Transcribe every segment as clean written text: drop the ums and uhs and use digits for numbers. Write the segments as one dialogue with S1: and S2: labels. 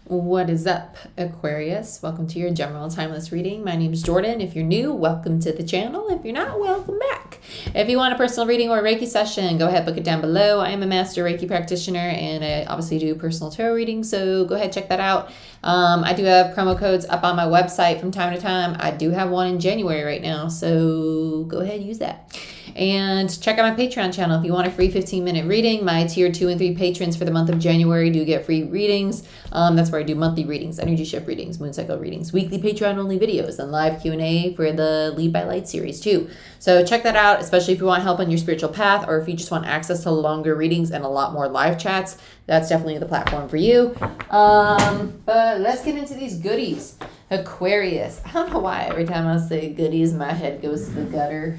S1: What is up, Aquarius? Welcome to your general timeless reading. My name is Jordyn. If you're new, welcome to the channel. If you're not, welcome back. If you want a personal reading or a Reiki session, go ahead, book it down below. I am a master Reiki practitioner, and I obviously do personal tarot readings, so go ahead, check that out. I do have promo codes up on my website from time to time. I do have one in January right now, so go ahead, use that. And check out my Patreon channel if you want a free 15-minute reading. My tier 2 and 3 patrons for the month of January do get free readings. That's where I do monthly readings, energy shift readings, moon cycle readings, weekly Patreon-only videos, and live Q&A for the Lead by Light series too. So check that out, especially if you want help on your spiritual path, or if you just want access to longer readings and a lot more live chats. That's definitely the platform for you. But let's get into these goodies. Aquarius. I don't know why every time I say goodies, my head goes to the gutter.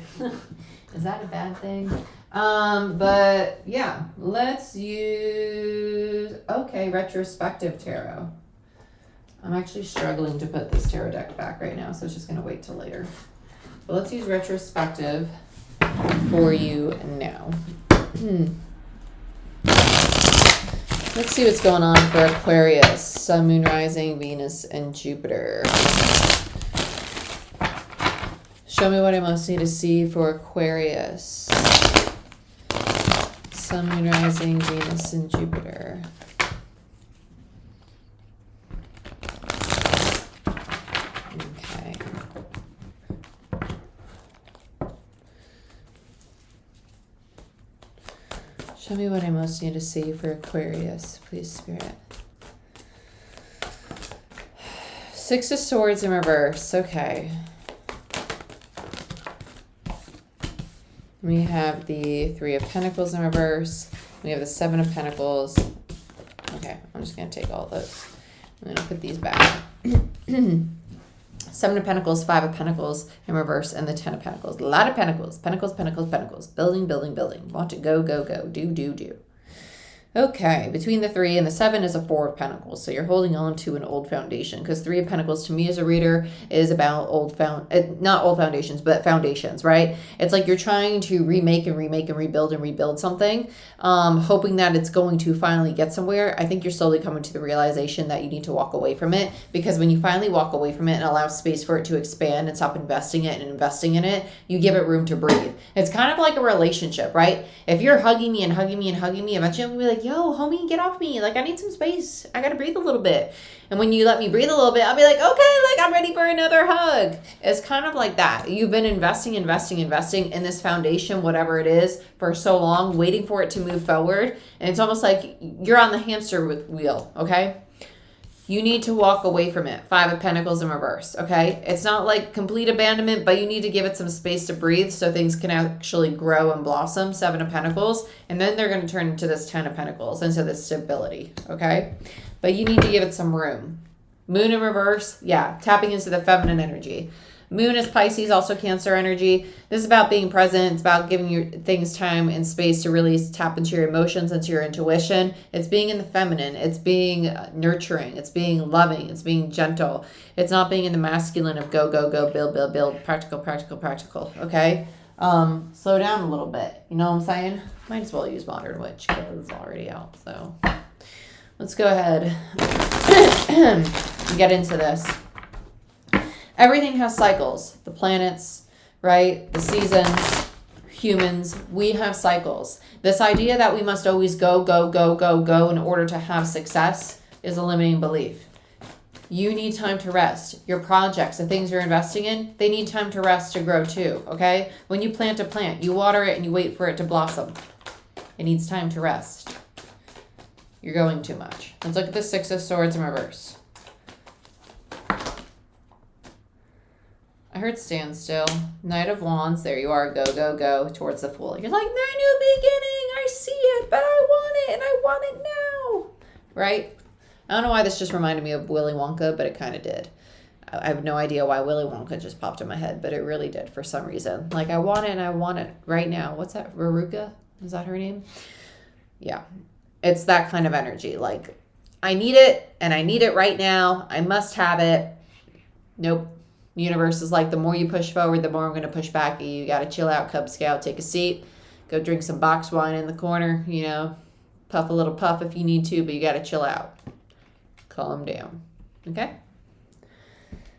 S1: Is that a bad thing? But yeah, let's use, okay, retrospective tarot. I'm actually struggling to put this tarot deck back right now, so it's just going to wait till later. But let's use retrospective for you now. Let's see what's going on for Aquarius, Sun, Moon, Rising, Venus, and Jupiter. Show me what I most need to see for Aquarius. Sun, Moon, Rising, Venus, and Jupiter. Okay. Show me what I most need to see for Aquarius, please, Spirit. Six of Swords in reverse. Okay. We have the Three of Pentacles in reverse. We have the Seven of Pentacles. Okay, I'm just going to take all those. I'm going to put these back. Seven of Pentacles, Five of Pentacles in reverse, and the Ten of Pentacles. A lot of Pentacles. Pentacles, Pentacles, Pentacles. Building, building, building. Want to go, go, go. Do, do, do. Okay, between the 3 and the 7 is a 4 of Pentacles. So you're holding on to an old foundation, because 3 of Pentacles to me as a reader is about not old foundations, but foundations, right? It's like you're trying to remake and rebuild something, hoping that it's going to finally get somewhere. I think you're slowly coming to the realization that you need to walk away from it, because when you finally walk away from it and allow space for it to expand and stop investing in it, you give it room to breathe. It's kind of like a relationship, right? If you're hugging me, eventually I'm going to be like, yo, homie, get off me. Like, I need some space. I got to breathe a little bit. And when you let me breathe a little bit, I'll be like, okay, like, I'm ready for another hug. It's kind of like that. You've been investing in this foundation, whatever it is, for so long, waiting for it to move forward. And it's almost like you're on the hamster wheel, okay? You need to walk away from it. 5 of Pentacles in reverse, okay? It's not like complete abandonment, but you need to give it some space to breathe so things can actually grow and blossom. 7 of Pentacles. And then they're going to turn into this 10 of Pentacles, into this stability, okay? But you need to give it some room. Moon in reverse, yeah, tapping into the feminine energy. Moon is Pisces, also Cancer energy. This is about being present. It's about giving your things time and space to really tap into your emotions, into your intuition. It's being in the feminine. It's being nurturing. It's being loving. It's being gentle. It's not being in the masculine of go, go, go, build, build, build, practical, practical, practical, okay? Slow down a little bit. You know what I'm saying? Might as well use Modern Witch because it's already out. So let's go ahead and get into this. Everything has cycles. The planets, right? The seasons, humans, we have cycles. This idea that we must always go, go, go, go, go in order to have success is a limiting belief. You need time to rest. Your projects, the things you're investing in, they need time to rest to grow too, okay? When you plant a plant, you water it and you wait for it to blossom. It needs time to rest. You're going too much. Let's look at the 6 of Swords in reverse. I heard standstill. Knight of Wands. There you are. Go, go, go towards the Fool. You're like, no new beginning. I see it, but I want it, and I want it now. Right? I don't know why this just reminded me of Willy Wonka, but it kind of did. I have no idea why Willy Wonka just popped in my head, but it really did for some reason. Like, I want it, and I want it right now. What's that? Veruca? Is that her name? Yeah. It's that kind of energy. Like, I need it, and I need it right now. I must have it. Nope. The universe is like, the more you push forward, the more I'm going to push back. You got to chill out, Cub Scout. Take a seat. Go drink some box wine in the corner. You know, puff a little puff if you need to, but you got to chill out. calm down. Okay?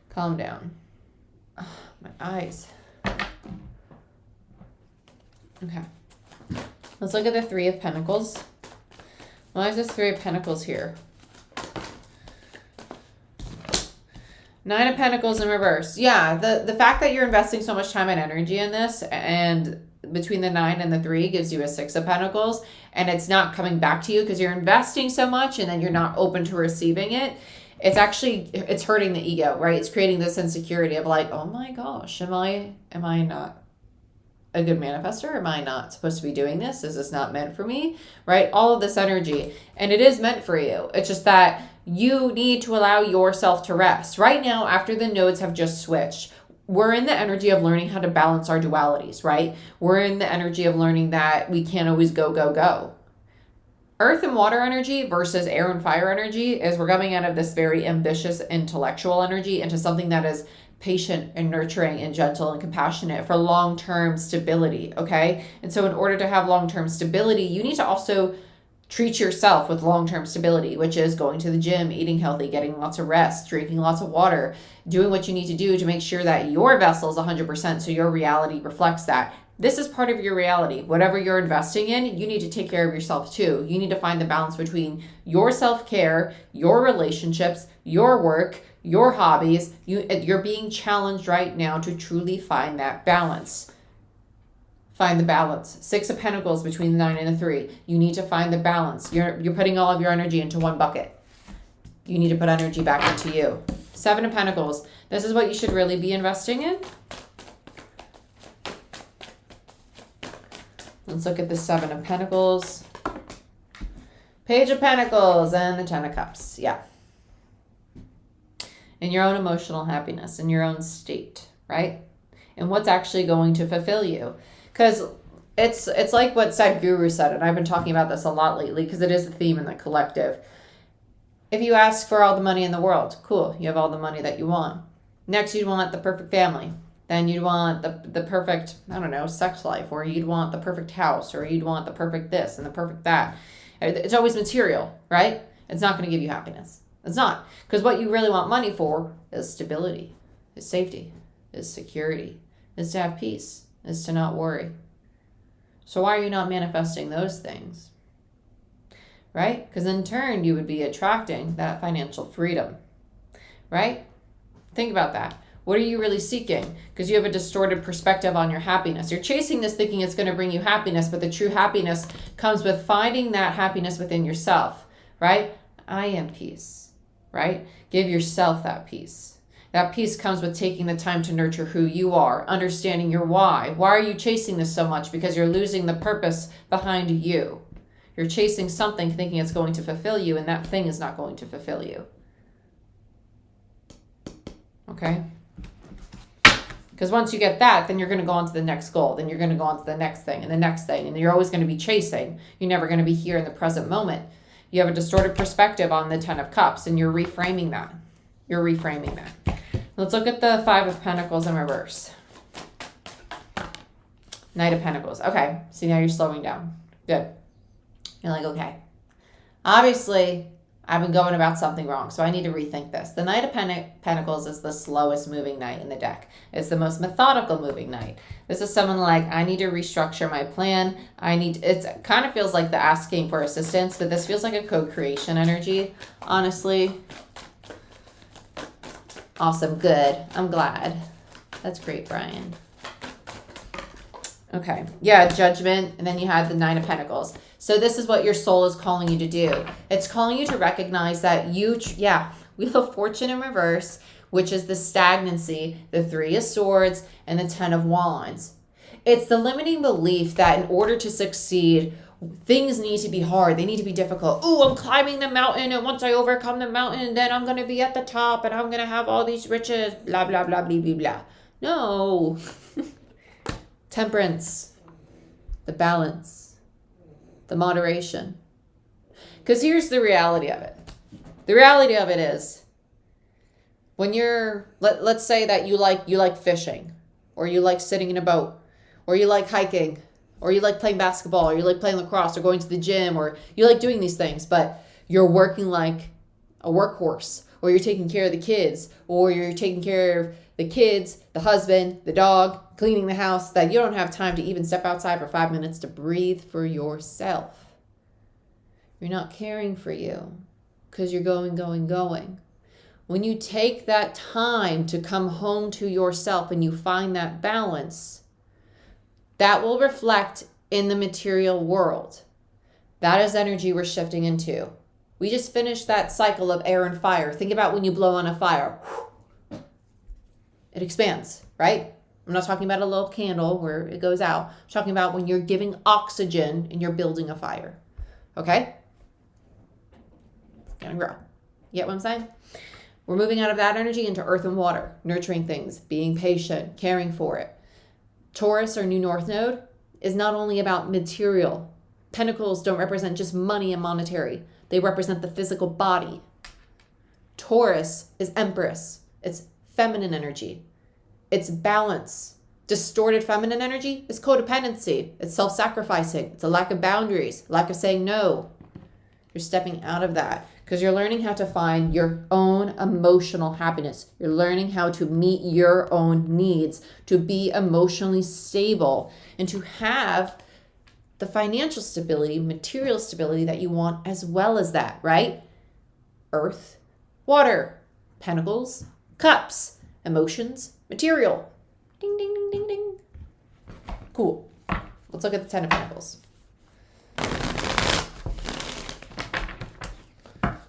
S1: Calm down. Oh, my eyes. Okay. Let's look at the Three of Pentacles. Why is this Three of Pentacles here? Nine of Pentacles in reverse. Yeah, the fact that you're investing so much time and energy in this, and between the 9 and the 3 gives you a 6 of Pentacles, and it's not coming back to you because you're investing so much and then you're not open to receiving it. It's hurting the ego, right? It's creating this insecurity of like, oh my gosh, am I not a good manifester? Am I not supposed to be doing this? Is this not meant for me? Right? All of this energy. And it is meant for you. It's just that you need to allow yourself to rest. Right now, after the nodes have just switched, we're in the energy of learning how to balance our dualities, right? We're in the energy of learning that we can't always go, go, go. Earth and water energy versus air and fire energy is we're coming out of this very ambitious intellectual energy into something that is patient and nurturing and gentle and compassionate for long-term stability, okay? And so in order to have long-term stability, you need to also treat yourself with long-term stability, which is going to the gym, eating healthy, getting lots of rest, drinking lots of water, doing what you need to do to make sure that your vessel is 100% so your reality reflects that. This is part of your reality. Whatever you're investing in, you need to take care of yourself too. You need to find the balance between your self-care, your relationships, your work, your hobbies. You're being challenged right now to truly find that balance. Find the balance. 6 of Pentacles between the 9 and the 3. You need to find the balance. You're putting all of your energy into one bucket. You need to put energy back into you. 7 of Pentacles. This is what you should really be investing in. Let's look at the 7 of Pentacles. Page of Pentacles and the 10 of Cups. Yeah. In your own emotional happiness, in your own state, right? And what's actually going to fulfill you. Because it's like what Sadhguru said, and I've been talking about this a lot lately because it is a theme in the collective. If you ask for all the money in the world, cool, you have all the money that you want. Next, you'd want the perfect family. Then you'd want the perfect, I don't know, sex life, or you'd want the perfect house, or you'd want the perfect this and the perfect that. It's always material, right? It's not going to give you happiness. It's not. Because what you really want money for is stability, is safety, is security, is to have peace, is to not worry. So why are you not manifesting those things? Right? Because in turn, you would be attracting that financial freedom. Right? Think about that. What are you really seeking? Because you have a distorted perspective on your happiness. You're chasing this thinking it's going to bring you happiness, but the true happiness comes with finding that happiness within yourself. Right? I am peace. Right? Give yourself that peace. That peace comes with taking the time to nurture who you are, understanding your why. Why are you chasing this so much? Because you're losing the purpose behind you. You're chasing something thinking it's going to fulfill you, and that thing is not going to fulfill you. Okay? Because once you get that, then you're going to go on to the next goal. Then you're going to go on to the next thing and the next thing. And you're always going to be chasing. You're never going to be here in the present moment. You have a distorted perspective on the 10 of Cups, and you're reframing that. You're reframing that. Let's look at the 5 of Pentacles in reverse. Knight of Pentacles. Okay, see, now you're slowing down. Good. You're like, okay. Obviously, I've been going about something wrong, so I need to rethink this. The Knight of Pentacles is the slowest moving knight in the deck. It's the most methodical moving knight. This is someone like, I need to restructure my plan. It kind of feels like the asking for assistance, but this feels like a co-creation energy, honestly. Awesome. Good. I'm glad. That's great, Brian. Okay. Yeah, Judgment. And then you had the 9 of Pentacles. So this is what your soul is calling you to do. It's calling you to recognize that Wheel of Fortune in reverse, which is the stagnancy, the 3 of Swords, and the 10 of Wands. It's the limiting belief that in order to succeed, things need to be hard. They need to be difficult. Oh, I'm climbing the mountain, and once I overcome the mountain, then I'm going to be at the top, and I'm going to have all these riches, blah, blah, blah, blah, blah, blah. No. Temperance. The balance. The moderation. Because here's the reality of it. The reality of it is, when you're, let's say that you like fishing, or you like sitting in a boat, or you like hiking, or you like playing basketball, or you like playing lacrosse, or going to the gym, or you like doing these things, but you're working like a workhorse, or you're taking care of the kids, or you're taking care of the kids, the husband, the dog, cleaning the house, that you don't have time to even step outside for 5 minutes to breathe for yourself. You're not caring for you because you're going, going, going. When you take that time to come home to yourself and you find that balance, that will reflect in the material world. That is energy we're shifting into. We just finished that cycle of air and fire. Think about when you blow on a fire. It expands, right? I'm not talking about a little candle where it goes out. I'm talking about when you're giving oxygen and you're building a fire. Okay? It's gonna grow. You get what I'm saying? We're moving out of that energy into earth and water, nurturing things, being patient, caring for it. Taurus, or New North Node, is not only about material. Pentacles don't represent just money and monetary. They represent the physical body. Taurus is Empress. It's feminine energy. It's balance. Distorted feminine energy is codependency. It's self-sacrificing. It's a lack of boundaries, lack of saying no. You're stepping out of that because you're learning how to find your own emotional happiness. You're learning how to meet your own needs, to be emotionally stable, and to have the financial stability, material stability that you want, as well as that, right? Earth, water, pentacles, cups, emotions, material. Ding, ding, ding, ding, ding. Cool. Let's look at the Ten of Pentacles.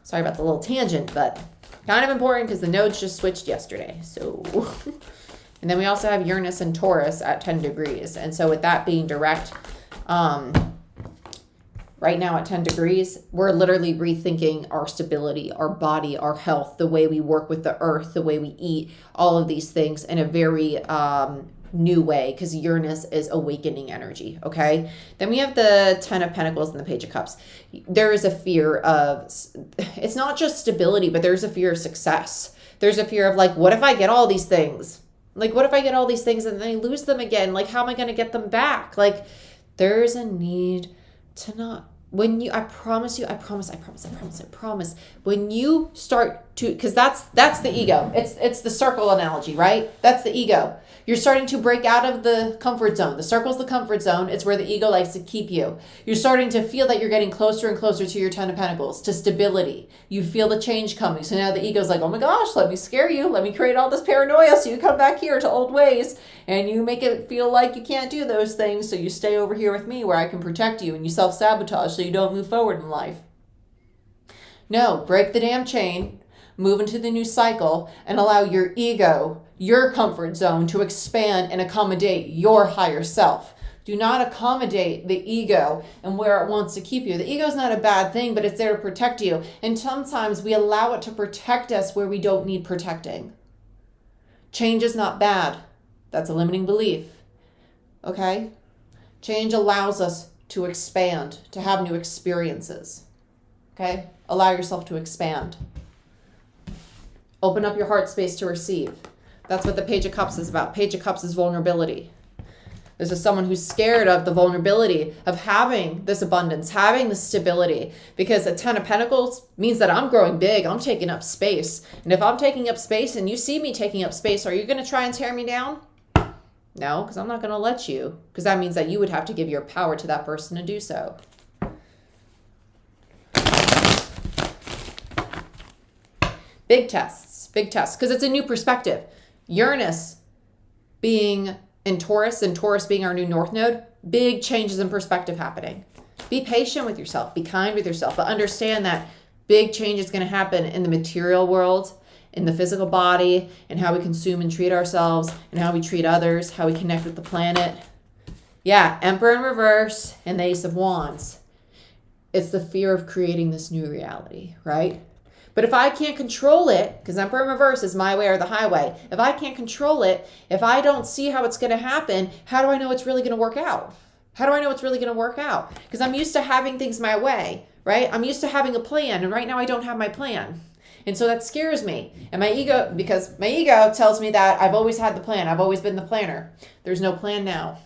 S1: Sorry about the little tangent, but kind of important because the nodes just switched yesterday. So, and then we also have Uranus and Taurus at 10 degrees. And so with that being direct, right now at 10 degrees, we're literally rethinking our stability, our body, our health, the way we work with the earth, the way we eat, all of these things in a very new way, because Uranus is awakening energy, okay? Then we have the 10 of Pentacles and the Page of Cups. There is a fear of, it's not just stability, but there's a fear of success. There's a fear of like, what if I get all these things? Like, what if I get all these things and then I lose them again? Like, how am I going to get them back? Like, there's a need to not, when you, I promise, when you start to, because that's the ego. It's the circle analogy, right? That's the ego. You're starting to break out of the comfort zone. The circle's the comfort zone. It's where the ego likes to keep you. You're starting to feel that you're getting closer and closer to your 10 of Pentacles, to stability. You feel the change coming. So now the ego's like, oh my gosh, let me scare you. Let me create all this paranoia so you come back here to old ways. And you make it feel like you can't do those things. So you stay over here with me where I can protect you, and you self-sabotage so you don't move forward in life. No, break the damn chain. Move into the new cycle and allow your ego, your comfort zone, to expand and accommodate your higher self. Do not accommodate the ego and where it wants to keep you. The ego is not a bad thing, but it's there to protect you. And sometimes we allow it to protect us where we don't need protecting. Change is not bad. That's a limiting belief. Okay? Change allows us to expand, to have new experiences. Okay? Allow yourself to expand. Open up your heart space to receive. That's what the Page of Cups is about. Page of Cups is vulnerability. This is someone who's scared of the vulnerability of having this abundance, having this stability. Because a 10 of Pentacles means that I'm growing big. I'm taking up space. And if I'm taking up space and you see me taking up space, are you going to try and tear me down? No, because I'm not going to let you. Because that means that you would have to give your power to that person to do so. Big tests, because it's a new perspective. Uranus being in Taurus and Taurus being our new North Node, big changes in perspective happening. Be patient with yourself, be kind with yourself, but understand that big change is going to happen in the material world, in the physical body, and how we consume and treat ourselves, and how we treat others, how we connect with the planet. Yeah, Emperor in reverse and the Ace of Wands. It's the fear of creating this new reality, right? But if I can't control it, because Emperor in reverse is my way or the highway, if I can't control it, if I don't see how it's going to happen, how do I know it's really going to work out? How do I know it's really going to work out? Because I'm used to having things my way, right? I'm used to having a plan, and right now I don't have my plan. And so that scares me. And my ego, because my ego tells me that I've always had the plan. I've always been the planner. There's no plan now.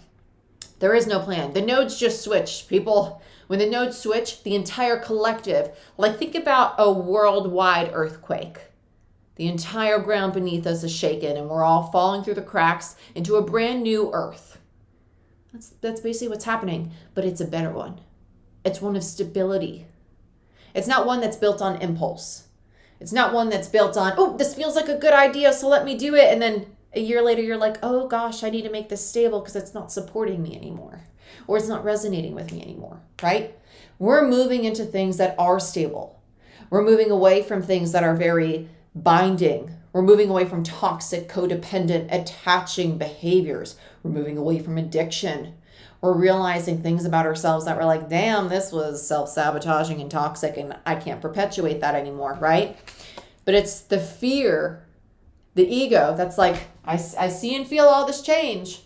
S1: There is no plan. The nodes just switched. People, When the nodes switch, the entire collective, like think about a worldwide earthquake. The entire ground beneath us is shaken and we're all falling through the cracks into a brand new earth. That's basically what's happening, but it's a better one. It's one of stability. It's not one that's built on impulse. It's not one that's built on, oh, this feels like a good idea, so let me do it. And then a year later, you're like, oh gosh, I need to make this stable because it's not supporting me anymore. Or it's not resonating with me anymore, right? We're moving into things that are stable. We're moving away from things that are very binding. We're moving away from toxic, codependent, attaching behaviors. We're moving away from addiction. We're realizing things about ourselves that we're like, damn, this was self-sabotaging and toxic and I can't perpetuate that anymore, right? But it's the fear, the ego, that's like, I see and feel all this change.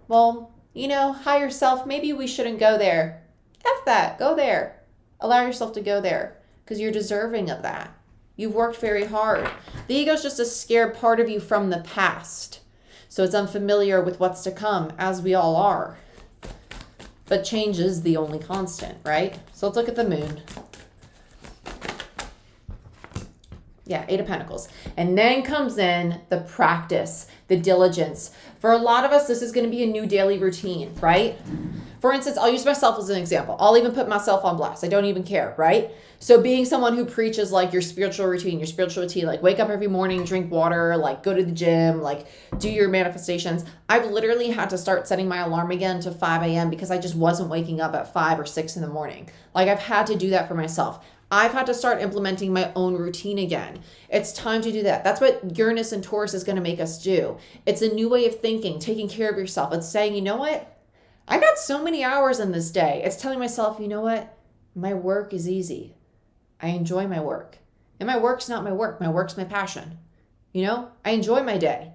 S1: Well, higher self, maybe we shouldn't go there. F that, go there. Allow yourself to go there because you're deserving of that. You've worked very hard. The ego is just a scared part of you from the past. So it's unfamiliar with what's to come, as we all are. But change is the only constant, right? So let's look at the moon. Yeah, 8 of Pentacles. And then comes in the practice, the diligence. For a lot of us, this is going to be a new daily routine, right? For instance, I'll use myself as an example. I'll even put myself on blast. I don't even care, right? So being someone who preaches like your spiritual routine, like wake up every morning, drink water, like go to the gym, like do your manifestations. I've literally had to start setting my alarm again to 5 a.m. because I just wasn't waking up at 5 or 6 in the morning. Like I've had to do that for myself. I've had to start implementing my own routine again. It's time to do that. That's what Uranus and Taurus is going to make us do. It's a new way of thinking, taking care of yourself. It's saying, you know what? I got so many hours in this day. It's telling myself, you know what? My work is easy. I enjoy my work. And my work's not my work. My work's my passion. I enjoy my day.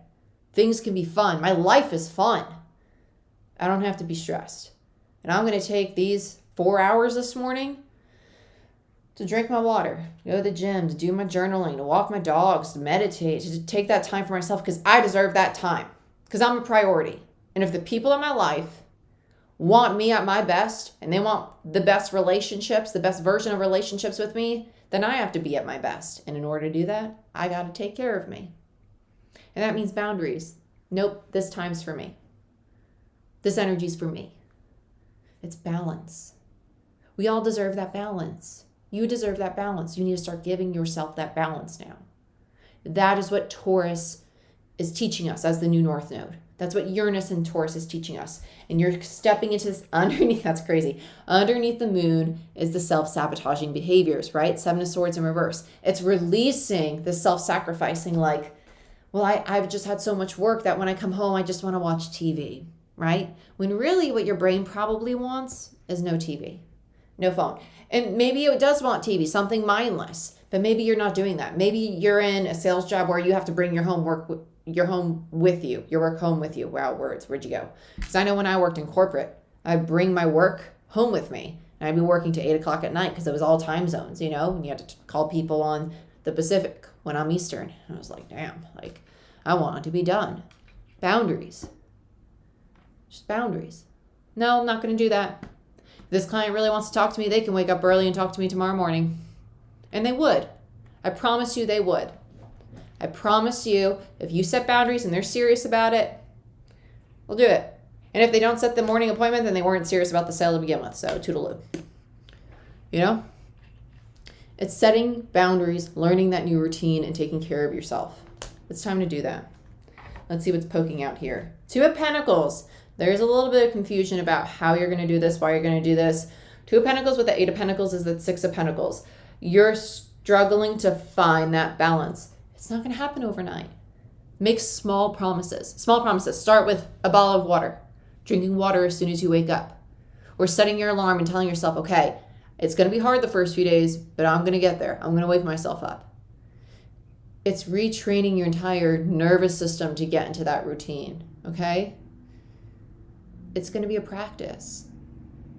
S1: Things can be fun. My life is fun. I don't have to be stressed. And I'm going to take these 4 hours this morning to drink my water, to go to the gym, to do my journaling, to walk my dogs, to meditate, to take that time for myself because I deserve that time because I'm a priority. And if the people in my life want me at my best and they want the best relationships, the best version of relationships with me, then I have to be at my best. And in order to do that, I got to take care of me. And that means boundaries. Nope, this time's for me. This energy's for me. It's balance. We all deserve that balance. You deserve that balance. You need to start giving yourself that balance now. That is what Taurus is teaching us as the new North Node. That's what Uranus and Taurus is teaching us. And you're stepping into this underneath, that's crazy. Underneath the moon is the self-sabotaging behaviors, right? 7 of Swords in reverse. It's releasing the self-sacrificing like, well, I've just had so much work that when I come home, I just want to watch TV, right? When really what your brain probably wants is no TV, no phone. And maybe it does want TV, something mindless, but maybe you're not doing that. Maybe you're in a sales job where you have to bring your work home with you. Wow, words, where'd you go? Because I know when I worked in corporate, I'd bring my work home with me. And I'd be working to 8 o'clock at night because it was all time zones, and you had to call people on the Pacific when I'm Eastern. And I was like, damn, like I want it to be done. Boundaries. Just boundaries. No, I'm not going to do that. If this client really wants to talk to me, they can wake up early and talk to me tomorrow morning. And they would. I promise you they would. I promise you, if you set boundaries and they're serious about it, we'll do it. And if they don't set the morning appointment, then they weren't serious about the sale to begin with. So toodaloo. It's setting boundaries, learning that new routine, and taking care of yourself. It's time to do that. Let's see what's poking out here. 2 of Pentacles. There's a little bit of confusion about how you're going to do this, why you're going to do this. 2 of Pentacles with the 8 of Pentacles is the 6 of Pentacles. You're struggling to find that balance. It's not going to happen overnight. Make small promises. Small promises. Start with a bottle of water. Drinking water as soon as you wake up. Or setting your alarm and telling yourself, okay, it's going to be hard the first few days, but I'm going to get there. I'm going to wake myself up. It's retraining your entire nervous system to get into that routine, okay? It's going to be a practice.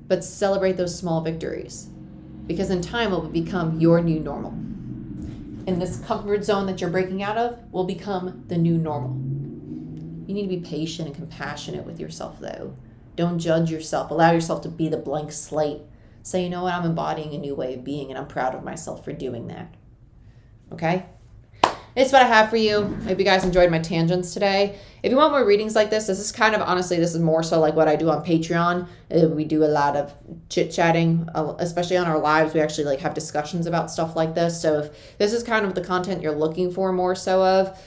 S1: But celebrate those small victories. Because in time, it will become your new normal. And this comfort zone that you're breaking out of will become the new normal. You need to be patient and compassionate with yourself, though. Don't judge yourself. Allow yourself to be the blank slate. Say, you know what, I'm embodying a new way of being, and I'm proud of myself for doing that. Okay? It's what I have for you. Hope you guys enjoyed my tangents today. If you want more readings like this is kind of, honestly, this is more so like what I do on Patreon. We do a lot of chit-chatting, especially on our lives. We actually like have discussions about stuff like this. So if this is kind of the content you're looking for more so of,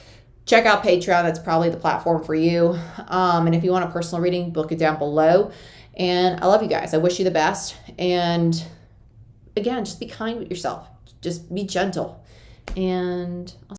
S1: check out Patreon. That's probably the platform for you. And if you want a personal reading, book it down below. And I love you guys. I wish you the best. And again, just be kind with yourself. Just be gentle. And